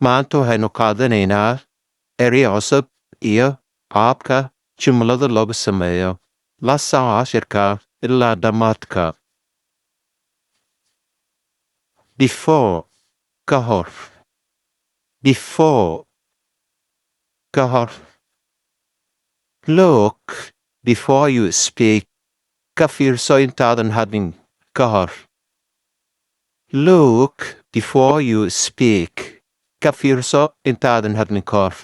maanta waxaynu qaadanaynaa eray cusub iyo qaabka jumlada loogu sameeyo. La soco cashirka ilaa dhammaadka. Before, ka hor. Before, ka hor. Look before you speak. Ka fiirso intaadan hadlin ka hor. Look before you speak. Ka fiirso intaadan hadlin ka hor.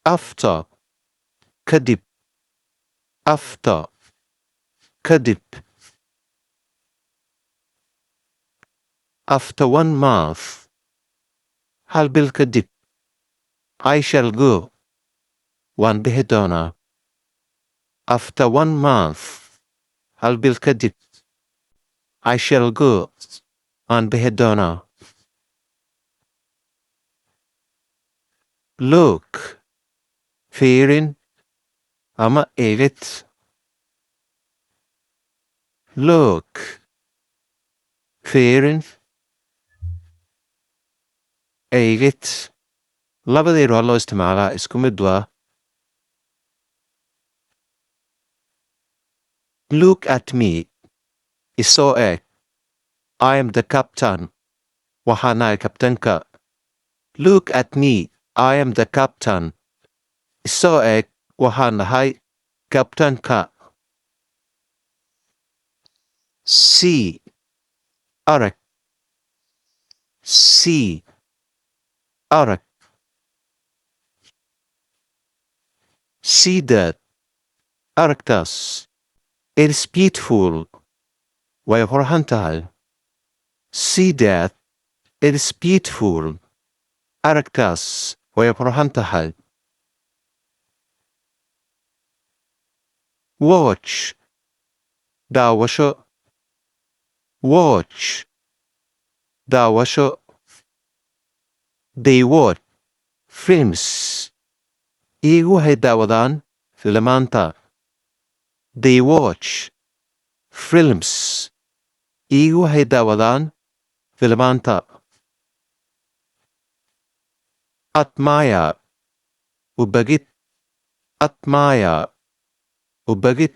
After, kadib. After, kadib. After 1 month, hal bil kadib. I shall go. Waan bixi doonaa. After 1 month, hal bil kadib. I shall go. Waan bixi doonaa. Look, fiirin ama eegid. Look, fiirin, eegid. Labadeedu waa loo isticmaalaa isku mid waa. Look at me. Isoo eeg. I am the captain. Waxaan ahay kabtanka. Look at me. I am the captain. Isoo eeg. Waxaan ahay kabtanka. See. Arag. See. Arag. See that. Aragtaas. It is beautiful. Way qurxan tahay. See that. It is beautiful. Aragtaas way qurxan tahay. Watch. Daawasho. Watch. Daawasho. They watch films. Iyagu waxay daawadaan filmaanta. They watch films. Iyagu waxay daawadaan filmaanta. Admire. Ubagid. Admire. Ubagid.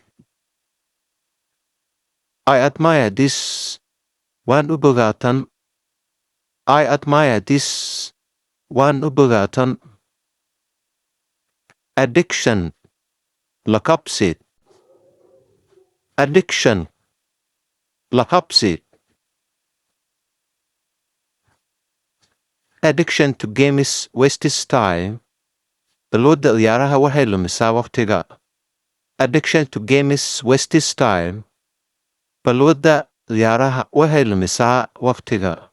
I admire this. Waan u bogaatan. I admire this. Waan u bogaatan. Addiction. Lakabsi. Addiction. Lakabsi. Addiction to games wastes time. Balwada ciyaaraha waxay lumisaa waqtiga. Addiction to games wastes time. Balwada ciyaaraha waxay lumisaa waqtiga.